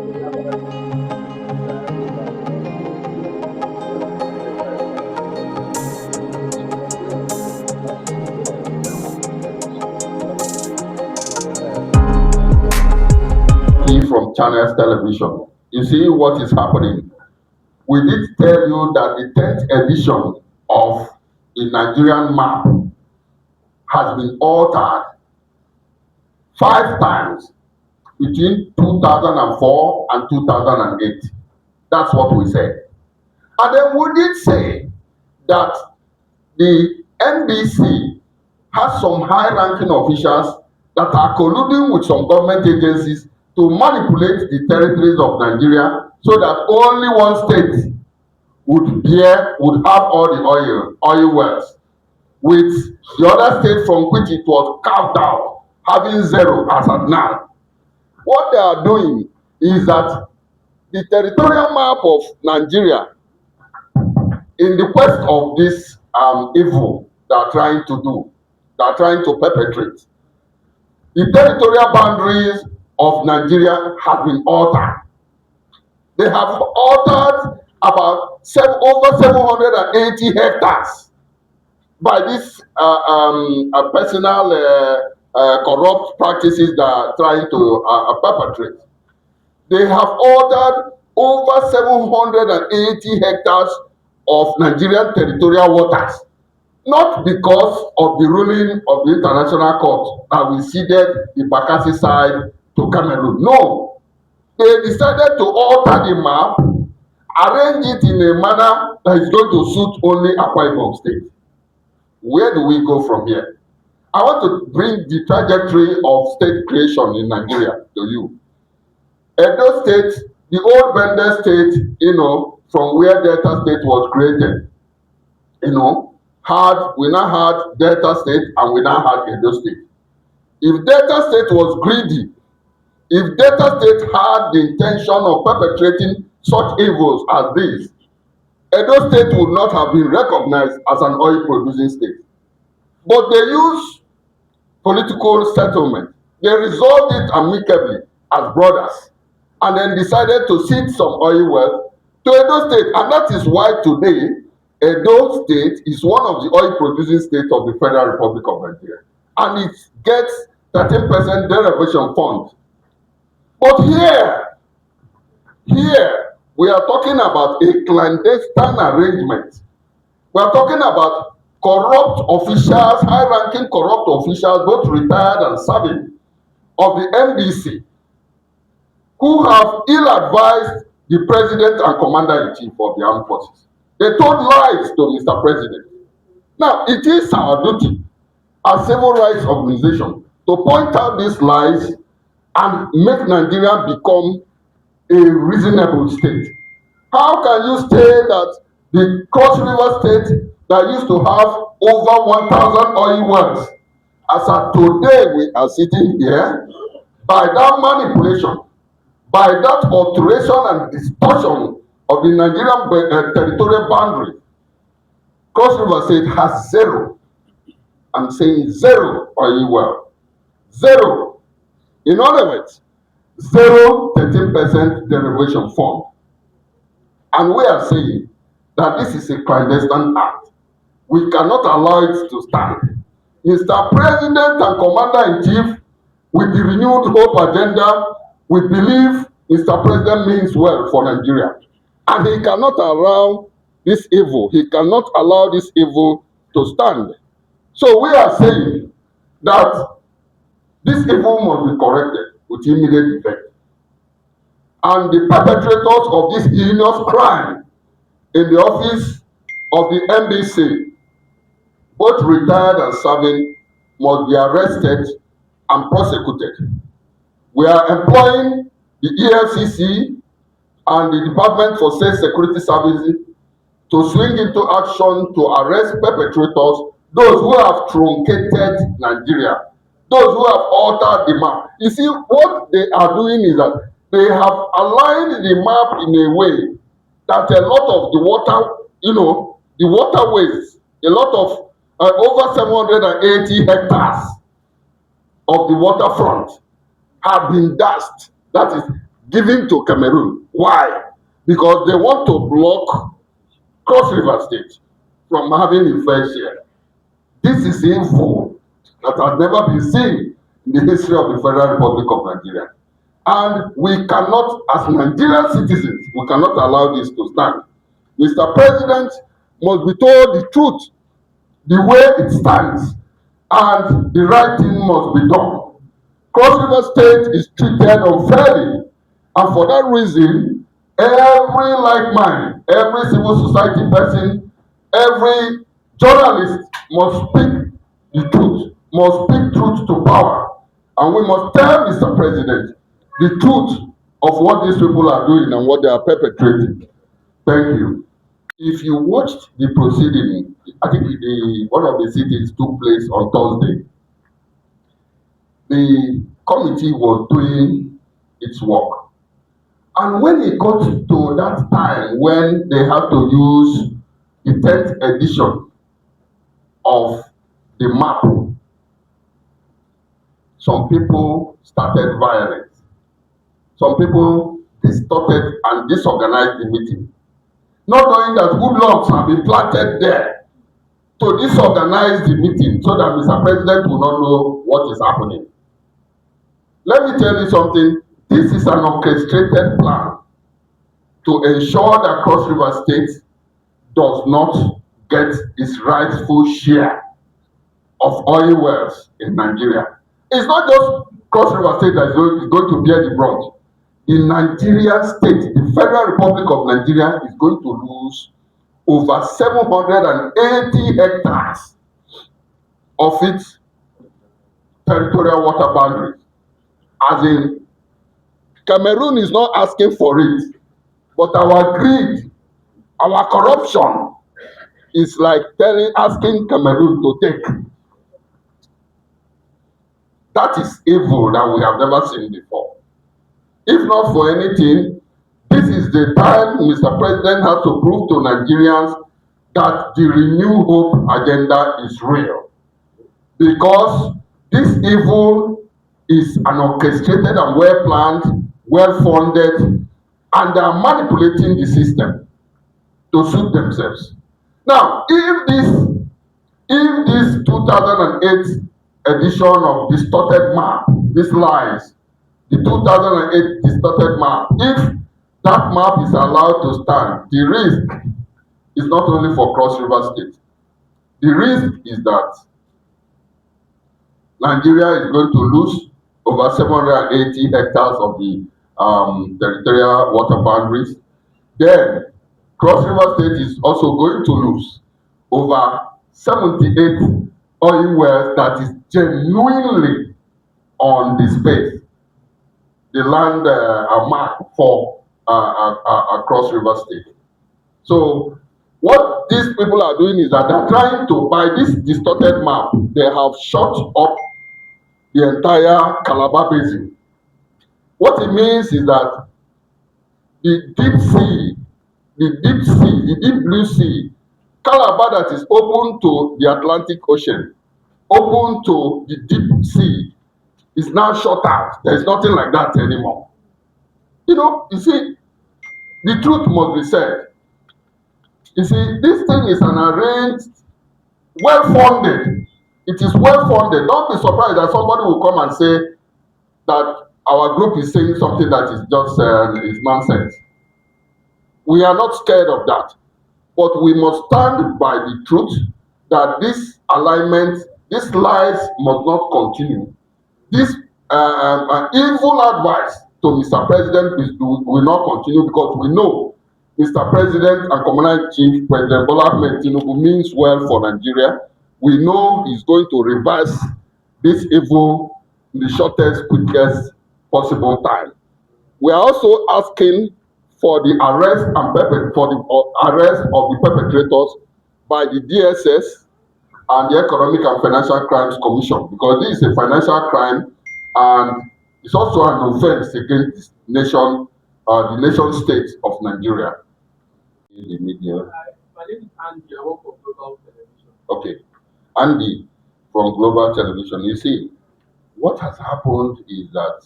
From Channels Television. You see what is happening. We did tell you that the 10th edition of the Nigerian map has been altered 5 times between 2004 and 2008. That's what we said. And then we did say that the NBC has some high-ranking officials that are colluding with some government agencies to manipulate the territories of Nigeria so that only one state would have all the oil wells, with the other state from which it was carved out having zero as at now. What they are doing is that the territorial map of Nigeria, in the quest of this evil they are trying to do, they are trying to perpetrate, the territorial boundaries of Nigeria have been altered. They have altered about over 780 hectares by these personal corrupt practices that are trying to perpetrate. They have altered over 780 hectares of Nigerian territorial waters, not because of the ruling of the International Court that we ceded the Bakassi side to Cameroon. No, they decided to alter the map, arrange it in a manner that is going to suit only Akwa Ibom State. Where do we go from here? I want to bring the trajectory of state creation in Nigeria to you. Edo State, the old Bende State, from where Delta State was created, we now had Delta State and we now had Edo State. If Delta State was greedy, if Delta State had the intention of perpetrating such evils as this, Edo State would not have been recognized as an oil-producing state. But they used political settlement. They resolved it amicably as brothers, and then decided to cede some oil wealth to Edo State. And that is why today, Edo State is one of the oil-producing states of the Federal Republic of Nigeria. And it gets 13% derivation fund. But here, we are talking about a clandestine arrangement. We are talking about corrupt officials, high-ranking corrupt officials, both retired and serving, of the NDC, who have ill-advised the President and Commander-in-Chief of the Armed Forces. They told lies to Mr. President. Now, it is our duty as civil rights organization to point out these lies and make Nigeria become a reasonable state. How can you say that the Cross River State that used to have over 1,000 oil wells, as of today we are sitting here, by that manipulation, by that alteration and distortion of the Nigerian territorial boundary, Cross River State has zero. I'm saying zero oil well. Zero. In other words, 13% derivation fund. And we are saying that this is a clandestine act. We cannot allow it to stand. Mr. President and Commander-in-Chief, with the renewed hope agenda, we believe Mr. President means well for Nigeria. And he cannot allow this evil. He cannot allow this evil to stand. So we are saying that this evil must be corrected with immediate effect. And the perpetrators of this heinous crime in the office of the NBC, both retired and serving, must be arrested and prosecuted. We are employing the EFCC and the Department for State Security Services to swing into action to arrest perpetrators, those who have truncated Nigeria, those who have altered the map. You see, what they are doing is that they have aligned the map in a way that a lot of the water, the waterways, a lot of over 780 hectares of the waterfront have been dashed. That is, given to Cameroon. Why? Because they want to block Cross River State from having a fair share. This is info that has never been seen in the history of the Federal Republic of Nigeria. And we cannot, as Nigerian citizens, we cannot allow this to stand. Mr. President must be told the truth, the way it stands, and the right thing must be done. Cross River State is treated unfairly, and for that reason, every like mind, every civil society person, every journalist must speak the truth, must speak truth to power, and we must tell Mr. President the truth of what these people are doing and what they are perpetrating. Thank you. If you watched the proceeding, I think one of the sittings took place on Thursday. The committee was doing its work. And when it got to that time when they had to use the 10th edition of the map, some people started violence. Some people distorted and disorganized the meeting, not knowing that hoodlums have been planted there to disorganize the meeting so that Mr. President will not know what is happening. Let me tell you something. This is an orchestrated plan to ensure that Cross River State does not get its rightful share of oil wells in Nigeria. It's not just Cross River State that is going to bear the brunt. The Nigerian state, the Federal Republic of Nigeria, is going to lose over 780 hectares of its territorial water boundaries. As in, Cameroon is not asking for it, but our greed, our corruption is like asking Cameroon to take. That is evil that we have never seen before. If not for anything, this is the time Mr. President has to prove to Nigerians that the Renew Hope agenda is real. Because this evil is an orchestrated and well-planned, well-funded, and they are manipulating the system to suit themselves. Now, if this 2008 edition of distorted map, this lies, the 2008 distorted map, if that map is allowed to stand, the risk is not only for Cross River State. The risk is that Nigeria is going to lose over 780 hectares of the territorial water boundaries. Then Cross River State is also going to lose over 78 oil wells that is genuinely on the space, the land marked for Cross River State. So what these people are doing is that they're trying to, by this distorted map, they have shut up the entire Calabar Basin. What it means is that the deep sea, the deep blue sea, Calabar that is open to the Atlantic Ocean, open to the deep sea, is now shut out. There is nothing like that anymore. You see, the truth must be said. You see, this thing is an arranged, well-funded. It is well-funded. Don't be surprised that somebody will come and say that our group is saying something that is just is nonsense. We are not scared of that. But we must stand by the truth that this alignment, these lies must not continue. This evil advice to Mr. President will not continue, because we know Mr. President and Commander in Chief, President Bola Ahmed Tinubu, means well for Nigeria. We know he's going to reverse this evil in the shortest, quickest possible time. We are also asking for the arrest of the perpetrators by the DSS and the Economic and Financial Crimes Commission, because this is a financial crime and it's also an offense against the nation state of Nigeria. In the media. My name is Andy. I work for Global Television. Okay, Andy from Global Television. You see, what has happened is that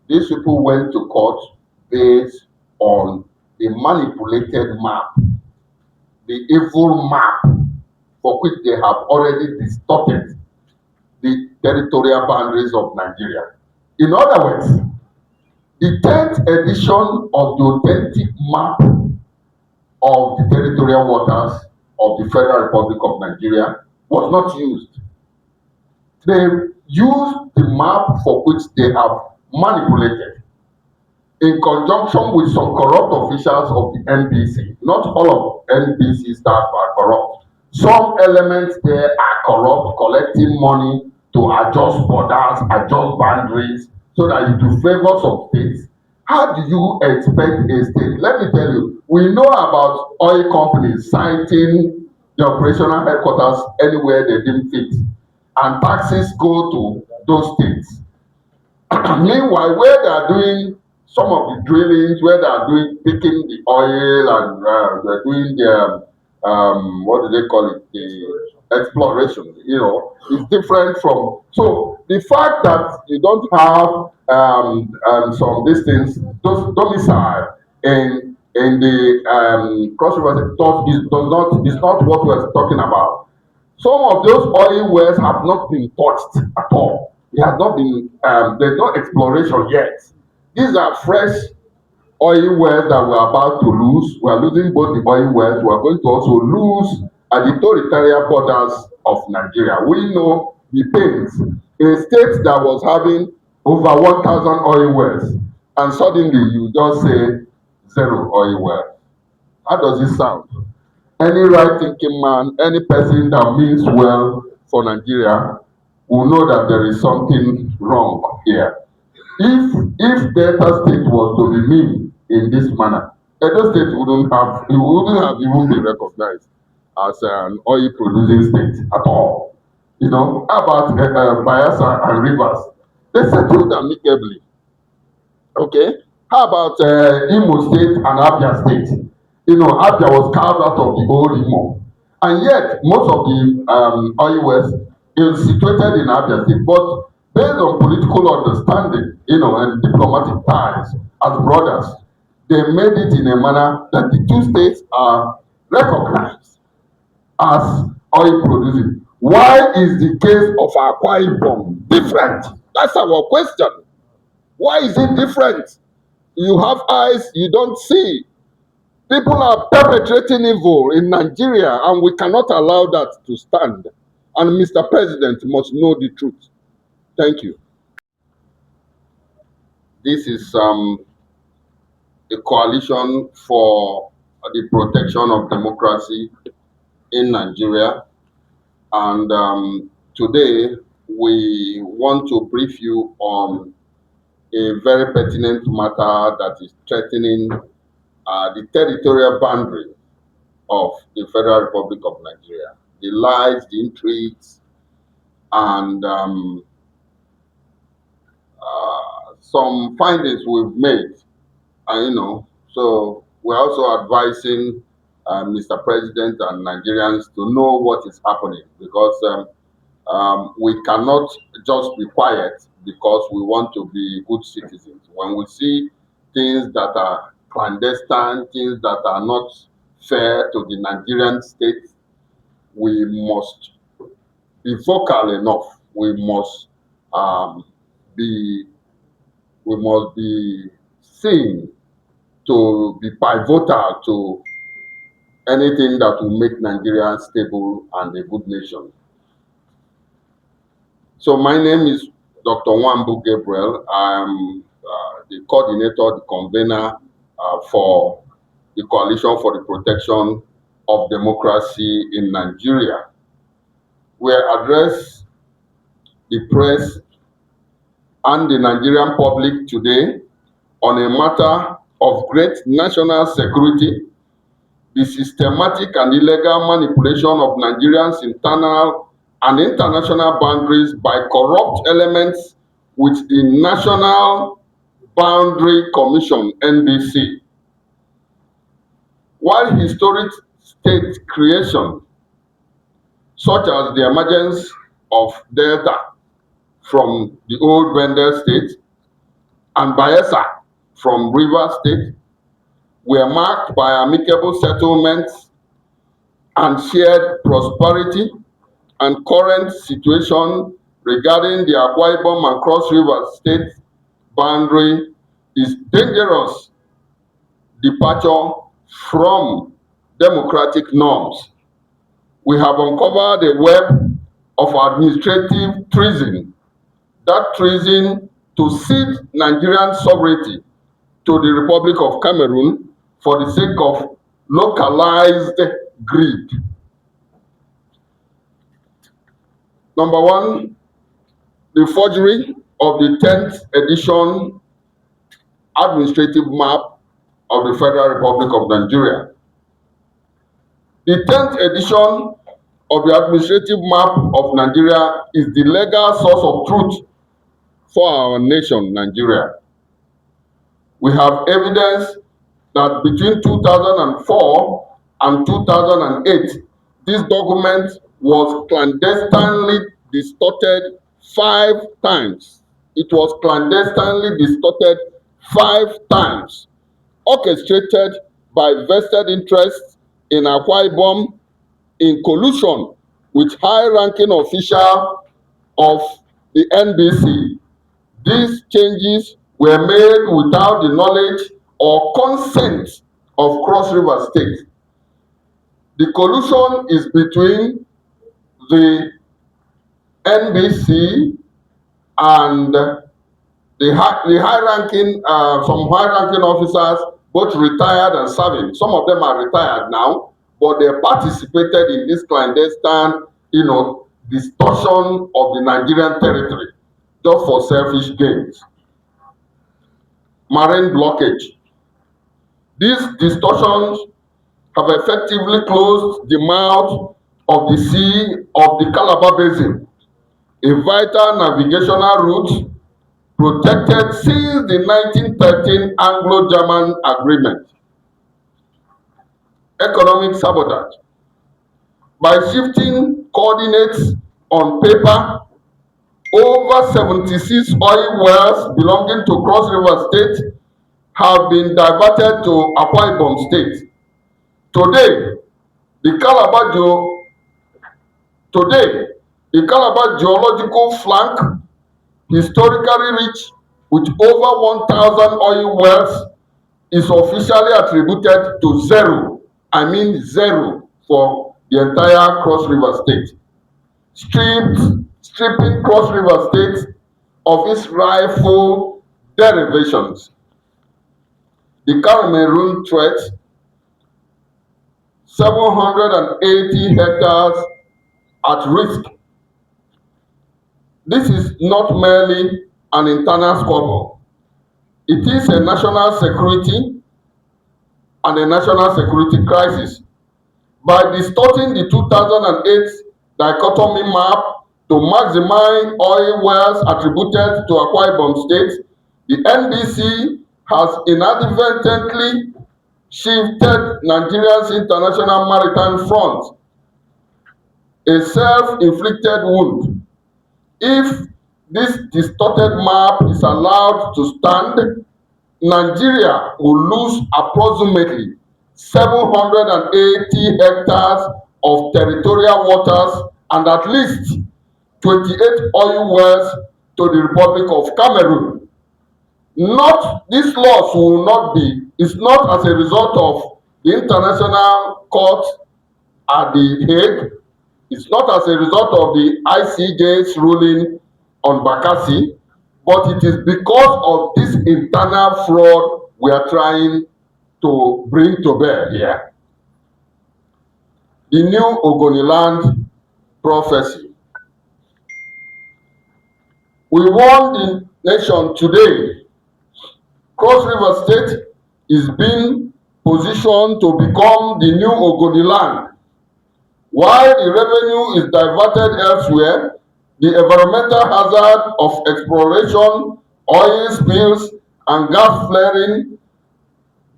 These people went to court based on a manipulated map, the evil map for which they have already distorted the territorial boundaries of Nigeria. In other words, the 10th edition of the authentic map of the territorial waters of the Federal Republic of Nigeria was not used. They used the map for which they have manipulated in conjunction with some corrupt officials of the NBC. Not all of NBC staff are corrupt. Some elements there are corrupt, collecting money to adjust borders, adjust boundaries, so that it will favor some states. How do you expect a state? Let me tell you, we know about oil companies citing the operational headquarters anywhere they didn't fit, and taxes go to those states. Meanwhile, where they are doing some of the drillings, where they are doing picking the oil and they're doing the what do they call it, the exploration, is different from. So the fact that you don't have some distance, those domicile in the cross river does not is not what we're talking about. Some of those oil wells have not been touched at all. It has not been, there's no exploration yet. These are fresh oil wells that we're about to lose. We're losing both the oil wells. We're going to also lose at the territorial borders of Nigeria. We know the pains. A state that was having over 1,000 oil wells, and suddenly you just say zero oil wells. How does it sound? Any right thinking man, any person that means well for Nigeria will know that there is something wrong here. If Delta State was to remain in this manner, Edo State wouldn't have even been recognized as an oil producing state at all. How about Bayelsa and Rivers? They settled amicably. Okay. How about Imo State and Abia State? Abia was carved out of the old Imo, and yet most of the oil wells is situated in Abia State. But based on political understanding, and diplomatic ties as brothers, they made it in a manner that the two states are recognized as oil producing. Why is the case of Akwa Ibom different? That's our question. Why is it different? You have eyes, you don't see. People are perpetrating evil in Nigeria, and we cannot allow that to stand. And Mr. President must know the truth. Thank you. This is a coalition for the protection of democracy in Nigeria. And today, we want to brief you on a very pertinent matter that is threatening the territorial boundary of the Federal Republic of Nigeria. The lies, the intrigues, and some findings we've made. So we're also advising Mr. President and Nigerians to know what is happening, because we cannot just be quiet because we want to be good citizens. When we see things that are clandestine, things that are not fair to the Nigerian state, we must be vocal enough. Um, be we must be seen to be pivotal to anything that will make Nigeria stable and a good nation. So my name is Dr. Nwambu Gabriel. I'm the coordinator, the convener for the Coalition for the Protection of Democracy in Nigeria. We address the press and the Nigerian public today on a matter of great national security, the systematic and illegal manipulation of Nigerians' internal and international boundaries by corrupt elements with the National Boundary Commission, NBC. While historic state creation, such as the emergence of Delta from the old Wendell state, and Bayelsa from Rivers State were marked by amicable settlements and shared prosperity, and current situation regarding the Akwa Ibom and Cross River State boundary is dangerous departure from democratic norms. We have uncovered a web of administrative treason, that treason to cede Nigerian sovereignty to the Republic of Cameroon for the sake of localized greed. Number one, the forgery of the 10th edition administrative map of the Federal Republic of Nigeria. The 10th edition of the administrative map of Nigeria is the legal source of truth for our nation, Nigeria. We have evidence that between 2004 and 2008, this document was clandestinely distorted 5 times. It was clandestinely distorted 5 times, orchestrated by vested interests in Akwa Ibom in collusion with high-ranking officials of the NBC. These changes were made without the knowledge or consent of Cross River State. The collusion is between the NBC and the high-ranking, some high-ranking officers, both retired and serving. Some of them are retired now, but they participated in this clandestine, distortion of the Nigerian territory just for selfish gains. Marine blockage. These distortions have effectively closed the mouth of the Sea of the Calabar Basin, a vital navigational route protected since the 1913 Anglo-German Agreement. Economic sabotage. By shifting coordinates on paper, over 76 oil wells belonging to Cross River State have been diverted to Akwa Ibom State. Today, the Calabar geological flank, historically rich with over 1,000 oil wells, is officially attributed to zero. I mean zero for the entire Cross River State. Stripping Cross River State of its rightful derivations. The Cameroon threat, 780 hectares at risk. This is not merely an internal squabble. It is a national security and a national security crisis. By distorting the 2008 dichotomy map to maximize oil wells attributed to Akwa Ibom State, the NBC has inadvertently shifted Nigeria's international maritime front, a self-inflicted wound. If this distorted map is allowed to stand, Nigeria will lose approximately 780 hectares of territorial waters and at least 28 oil wells to the Republic of Cameroon. This loss is not as a result of the International Court at The Hague. It's not as a result of the ICJ's ruling on Bakassi, but it is because of this internal fraud we are trying to bring to bear here. The new Ogoniland prophecy. We warn the nation today, Cross River State is being positioned to become the new Ogoniland. While the revenue is diverted elsewhere, the environmental hazard of exploration, oil spills, and gas flaring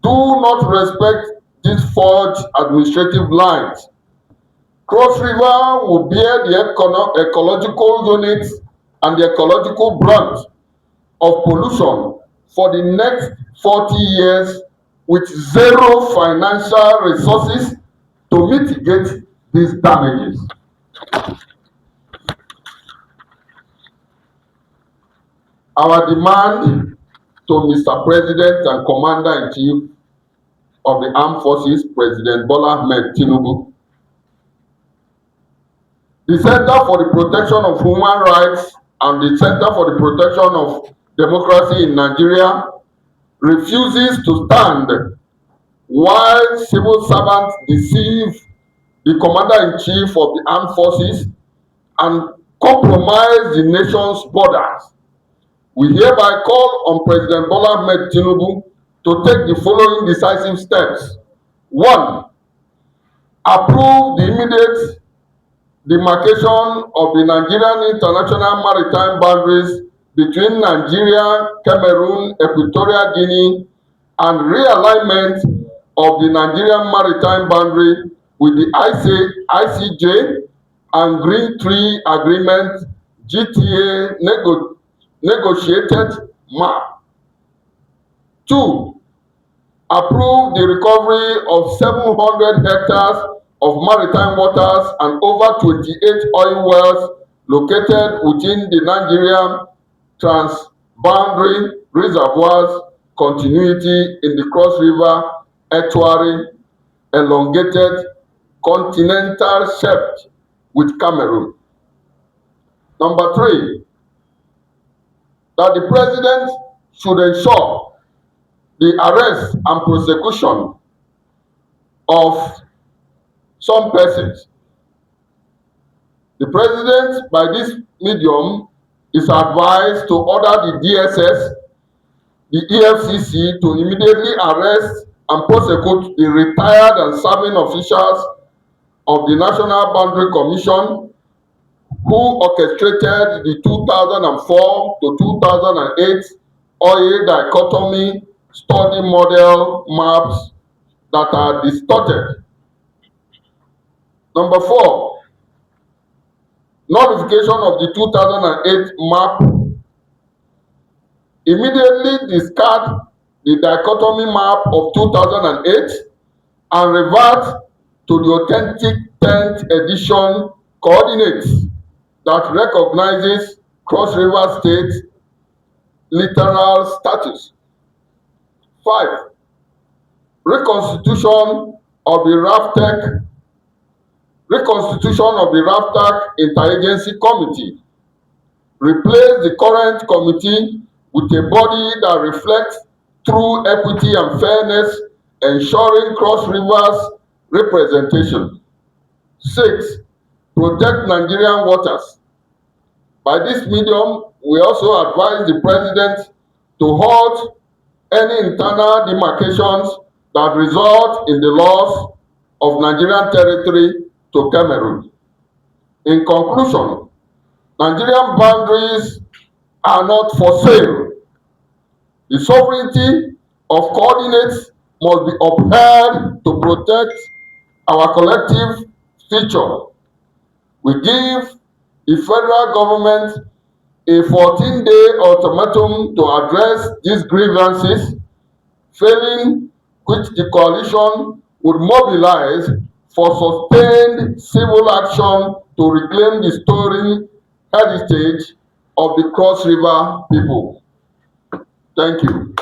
do not respect these forged administrative lines. Cross River will bear the ecological units and the ecological brunt of pollution for the next 40 years with zero financial resources to mitigate these damages. Our demand to Mr. President and Commander-in-Chief of the Armed Forces, President Bola Ahmed Tinubu, the Center for the Protection of Human Rights and the Center for the Protection of Democracy in Nigeria refuses to stand while civil servants deceive the Commander-in-Chief of the Armed Forces and compromise the nation's borders. We hereby call on President Bola Ahmed Tinubu to take the following decisive steps. 1. Approve the immediate demarcation of the Nigerian international maritime boundaries between Nigeria, Cameroon, Equatorial Guinea, and realignment of the Nigerian maritime boundary with the ICJ and Green Tree Agreement GTA negotiated map. 2. Approve the recovery of 700 hectares of maritime waters and over 28 oil wells located within the Nigerian transboundary reservoirs continuity in the Cross River estuary elongated continental shelf with Cameroon. Number 3, that the President should ensure the arrest and prosecution of some persons. The President, by this medium, is advised to order the DSS, the EFCC to immediately arrest and prosecute the retired and serving officials of the National Boundary Commission who orchestrated the 2004 to 2008 oil dichotomy study model maps that are distorted. Number 4, nullification of the 2008 map. Immediately discard the dichotomy map of 2008 and revert to the authentic 10th edition coordinates that recognizes Cross River State littoral status. 5. Reconstitution of the RAFTEC Interagency Committee. Replace the current committee with a body that reflects true equity and fairness, ensuring Cross Rivers representation. 6. Protect Nigerian waters. By this medium, we also advise the President to halt any internal demarcations that result in the loss of Nigerian territory to Cameroon. In conclusion, Nigerian boundaries are not for sale. The sovereignty of coordinates must be upheld to protect our collective future. We give the federal government a 14-day ultimatum to address these grievances, failing which the coalition would mobilize for sustained civil action to reclaim the storied heritage of the Cross River people. Thank you.